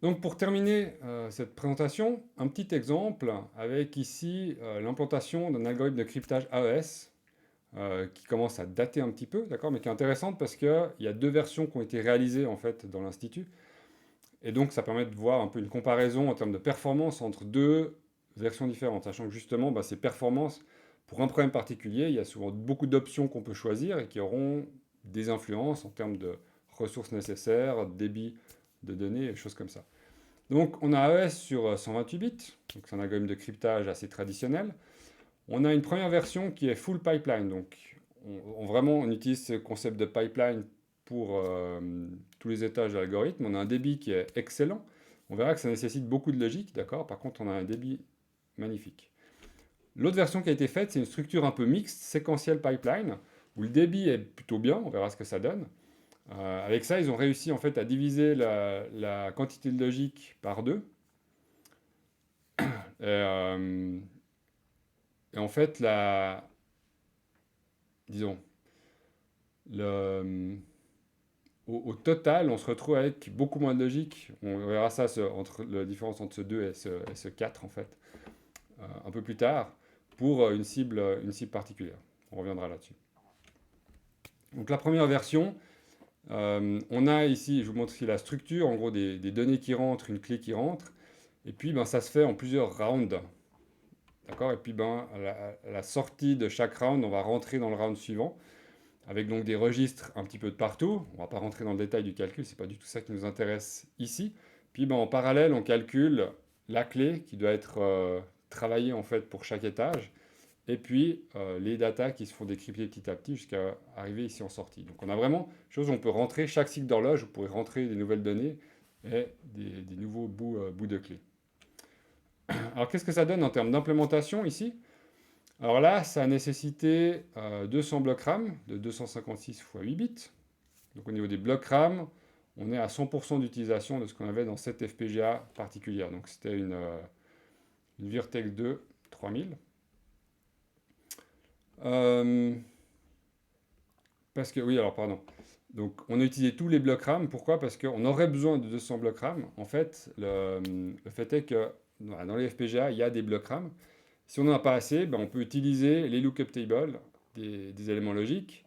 Donc pour terminer cette présentation, un petit exemple avec ici l'implantation d'un algorithme de cryptage AES qui commence à dater un petit peu, d'accord, mais qui est intéressante parce qu'il y a deux versions qui ont été réalisées en fait dans l'Institut. Et donc ça permet de voir un peu une comparaison en termes de performance entre deux versions différentes, sachant que justement ces performances, pour un problème particulier, il y a souvent beaucoup d'options qu'on peut choisir et qui auront des influences en termes de ressources nécessaires, débit de données et choses comme ça. Donc on a AES sur 128 bits, donc c'est un algorithme de cryptage assez traditionnel. On a une première version qui est full pipeline, donc vraiment on utilise ce concept de pipeline pour tous les étages de l'algorithme. On a un débit qui est excellent. On verra que ça nécessite beaucoup de logique, d'accord. Par contre, on a un débit magnifique. L'autre version qui a été faite, c'est une structure un peu mixte, séquentielle pipeline, où le débit est plutôt bien, on verra ce que ça donne. Avec ça, ils ont réussi en fait à diviser la quantité de logique par deux. Et, et en fait, disons, le, au total, on se retrouve avec beaucoup moins de logique. On verra ça entre la différence entre ce 2 et ce 4 en fait, un peu plus tard, pour une cible particulière. On reviendra là-dessus. Donc la première version, on a ici, je vous montre ici la structure, en gros des données qui rentrent, une clé qui rentre, et puis ça se fait en plusieurs rounds. D'accord. Et puis à la sortie de chaque round, on va rentrer dans le round suivant, avec donc des registres un petit peu de partout. On ne va pas rentrer dans le détail du calcul, c'est pas du tout ça qui nous intéresse ici. Puis en parallèle, on calcule la clé qui doit être travaillée en fait pour chaque étage, et puis les datas qui se font décrypter petit à petit jusqu'à arriver ici en sortie. Donc on a vraiment chose où on peut rentrer chaque cycle d'horloge, vous pourrez rentrer des nouvelles données et des nouveaux bouts de clés. Alors qu'est-ce que ça donne en termes d'implémentation ici? Alors là, ça a nécessité 200 blocs RAM de 256 x 8 bits. Donc au niveau des blocs RAM, on est à 100% d'utilisation de ce qu'on avait dans cette FPGA particulière. Donc c'était une Virtex 2 3000. Parce que, oui, alors pardon. Donc on a utilisé tous les blocs RAM. Pourquoi? Parce qu'on aurait besoin de 200 blocs RAM. En fait, le fait est que dans les FPGA, il y a des blocs RAM. Si on n'en a pas assez, on peut utiliser les lookup tables, des éléments logiques,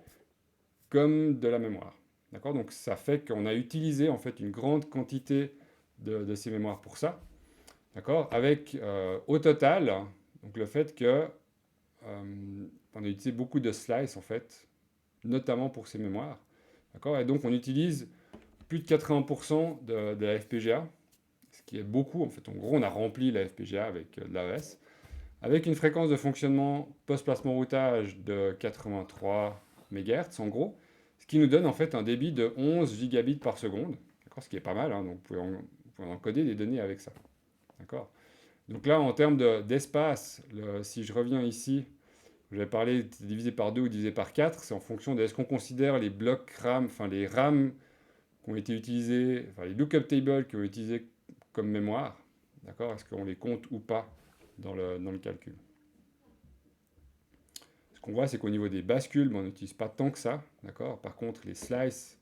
comme de la mémoire. D'accord. Donc ça fait qu'on a utilisé en fait une grande quantité de ces mémoires pour ça. D'accord. Avec au total, donc le fait que on a utilisé beaucoup de slices en fait, notamment pour ces mémoires. D'accord. Et donc on utilise plus de 80% de la FPGA, ce qui est beaucoup. En fait, en gros, on a rempli la FPGA avec de l'AES, avec une fréquence de fonctionnement post-placement routage de 83 MHz en gros, ce qui nous donne en fait un débit de 11 gigabits par seconde, ce qui est pas mal, hein, donc vous pouvez encoder des données avec ça. D'accord. Donc là, en termes d'espace, si je reviens ici, j'avais parlé de divisé par 2 ou divisé par 4, c'est en fonction de est-ce qu'on considère les blocs RAM, enfin les RAM qui ont été utilisés, enfin les lookup tables qui ont été utilisés comme mémoire, d'accord, est-ce qu'on les compte ou pas dans le calcul. Ce qu'on voit, c'est qu'au niveau des bascules, on n'utilise pas tant que ça, d'accord. Par contre, les slices,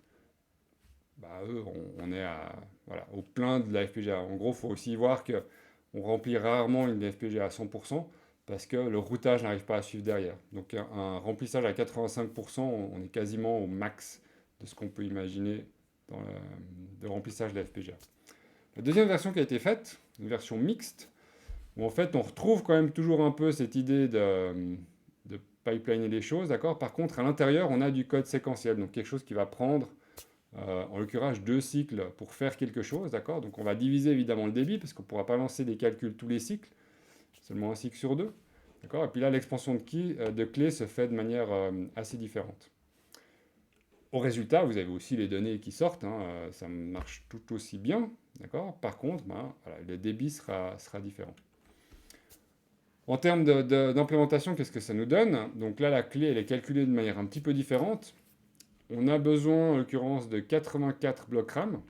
eux, on est voilà, au plein de la FPGA. En gros, il faut aussi voir qu'on remplit rarement une FPGA à 100% parce que le routage n'arrive pas à suivre derrière. Donc un remplissage à 85%, on est quasiment au max de ce qu'on peut imaginer de remplissage de la FPGA. La deuxième version qui a été faite, une version mixte, où en fait on retrouve quand même toujours un peu cette idée de pipeliner les choses, d'accord. Par contre, à l'intérieur, on a du code séquentiel, donc quelque chose qui va prendre, en l'occurrence, 2 cycles pour faire quelque chose, d'accord. Donc on va diviser évidemment le débit, parce qu'on ne pourra pas lancer des calculs tous les cycles, seulement un cycle sur deux, d'accord. Et puis là, l'expansion de clés se fait de manière assez différente. Au résultat, vous avez aussi les données qui sortent, hein, ça marche tout aussi bien, d'accord. Par contre, voilà, le débit sera différent. En termes d'implémentation, qu'est-ce que ça nous donne? Donc là, la clé, elle est calculée de manière un petit peu différente. On a besoin, en l'occurrence, de 84 blocs RAM.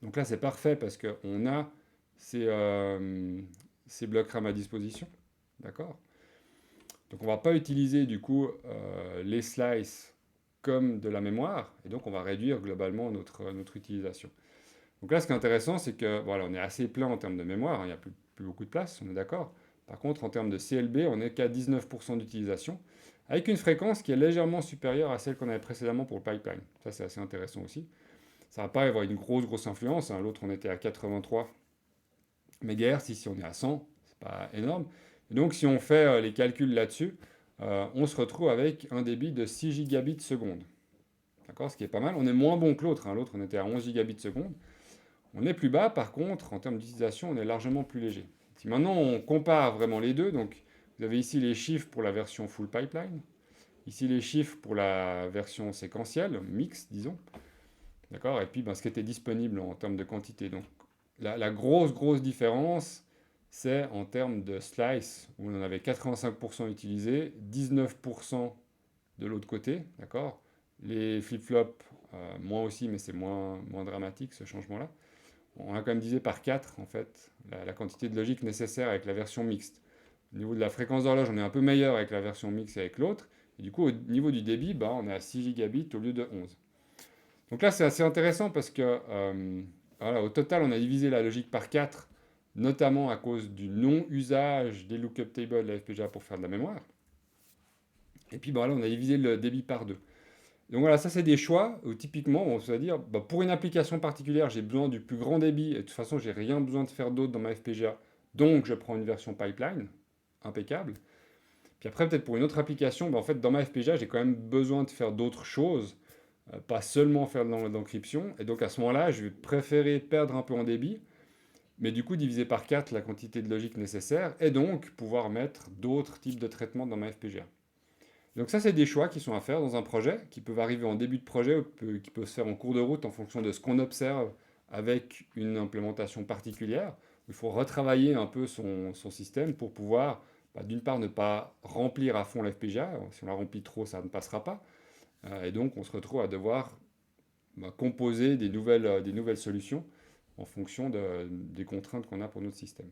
Donc là, c'est parfait parce qu'on a ces blocs RAM à disposition. D'accord. Donc on ne va pas utiliser, du coup, les slices comme de la mémoire. Et donc, on va réduire globalement notre utilisation. Donc là, ce qui est intéressant, c'est que voilà, on est assez plein en termes de mémoire, hein, il n'y a plus beaucoup de place, on est d'accord. Par contre, en termes de CLB, on n'est qu'à 19% d'utilisation, avec une fréquence qui est légèrement supérieure à celle qu'on avait précédemment pour le pipeline. Ça, c'est assez intéressant aussi. Ça ne va pas avoir une grosse influence, hein. L'autre, on était à 83 MHz, ici on est à 100, c'est pas énorme. Et donc, si on fait les calculs là-dessus, on se retrouve avec un débit de 6 gigabits seconde. D'accord, ce qui est pas mal. On est moins bon que l'autre, hein. L'autre, on était à 11 gigabits seconde. On est plus bas, par contre, en termes d'utilisation, on est largement plus léger. Si maintenant on compare vraiment les deux, donc vous avez ici les chiffres pour la version full pipeline, ici les chiffres pour la version séquentielle, mix, disons, d'accord, et puis ben, ce qui était disponible en termes de quantité. Donc la grosse différence, c'est en termes de slice, où on en avait 85% utilisé, 19% de l'autre côté, d'accord. Les flip-flops, moins aussi, mais c'est moins dramatique ce changement-là. On a quand même divisé par 4 en fait la quantité de logique nécessaire avec la version mixte. Au niveau de la fréquence d'horloge, on est un peu meilleur avec la version mixte et avec l'autre. Et du coup, au niveau du débit, bah, on est à 6 gigabits au lieu de 11. Donc là, c'est assez intéressant parce que voilà, au total, on a divisé la logique par 4, notamment à cause du non-usage des lookup tables de la FPGA pour faire de la mémoire. Et puis bah, là, on a divisé le débit par 2. Donc voilà, ça c'est des choix où typiquement on va dire bah, pour une application particulière j'ai besoin du plus grand débit et de toute façon j'ai rien besoin de faire d'autre dans ma FPGA, donc je prends une version pipeline, impeccable. Puis après peut-être pour une autre application, bah, en fait dans ma FPGA j'ai quand même besoin de faire d'autres choses, pas seulement faire de l'encryption, et donc à ce moment-là je vais préférer perdre un peu en débit, mais du coup diviser par 4 la quantité de logique nécessaire, et donc pouvoir mettre d'autres types de traitements dans ma FPGA. Donc ça, c'est des choix qui sont à faire dans un projet, qui peuvent arriver en début de projet, ou qui peuvent se faire en cours de route en fonction de ce qu'on observe avec une implémentation particulière. Il faut retravailler un peu son système pour pouvoir, bah, d'une part, ne pas remplir à fond l'FPGA. Si on la remplit trop, ça ne passera pas. Et donc, on se retrouve à devoir bah, composer des nouvelles solutions en fonction des contraintes qu'on a pour notre système.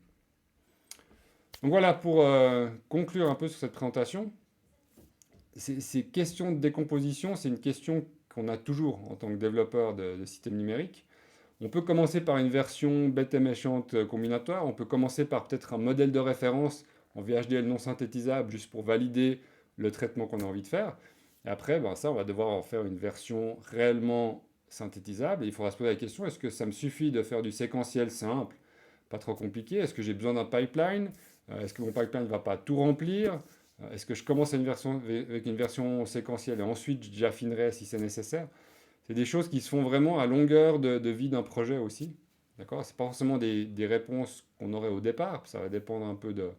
Donc voilà, pour conclure un peu sur cette présentation, ces questions de décomposition, c'est une question qu'on a toujours en tant que développeur de systèmes numériques. On peut commencer par une version bête et méchante combinatoire, on peut commencer par peut-être un modèle de référence en VHDL non synthétisable juste pour valider le traitement qu'on a envie de faire. Et après, ben ça, on va devoir en faire une version réellement synthétisable. Et il faudra se poser la question, est-ce que ça me suffit de faire du séquentiel simple, pas trop compliqué? Est-ce que j'ai besoin d'un pipeline? Est-ce que mon pipeline ne va pas tout remplir? Est-ce que je commence avec une version séquentielle et ensuite j'affinerai si c'est nécessaire? C'est des choses qui se font vraiment à longueur de vie d'un projet aussi. D'accord? C'est pas forcément des réponses qu'on aurait au départ. Ça va dépendre un peu de,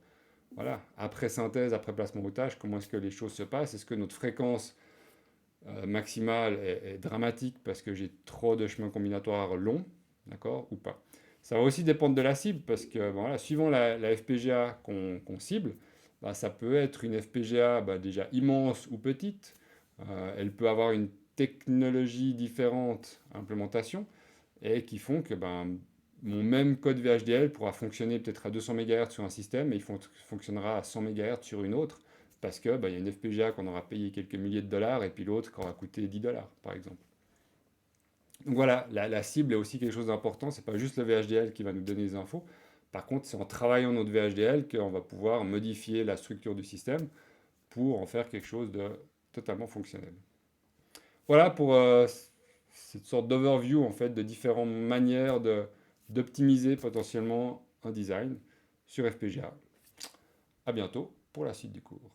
voilà, après synthèse, après placement routage, comment est-ce que les choses se passent? Est-ce que notre fréquence maximale est dramatique parce que j'ai trop de chemins combinatoires longs, d'accord, ou pas? Ça va aussi dépendre de la cible parce que, bon, voilà, suivant la FPGA qu'on cible, bah, ça peut être une FPGA bah, déjà immense ou petite. Elle peut avoir une technologie différente, implémentation, et qui font que ben, mon même code VHDL pourra fonctionner peut-être à 200 MHz sur un système, et il fonctionnera à 100 MHz sur une autre, parce que ben, y a une FPGA qu'on aura payé quelques milliers de dollars, et puis l'autre qui aura coûté 10 dollars, par exemple. Donc voilà, la cible est aussi quelque chose d'important, c'est pas juste le VHDL qui va nous donner les infos. Par contre, c'est en travaillant notre VHDL qu'on va pouvoir modifier la structure du système pour en faire quelque chose de totalement fonctionnel. Voilà pour cette sorte d'overview en fait de différentes manières d'optimiser potentiellement un design sur FPGA. À bientôt pour la suite du cours.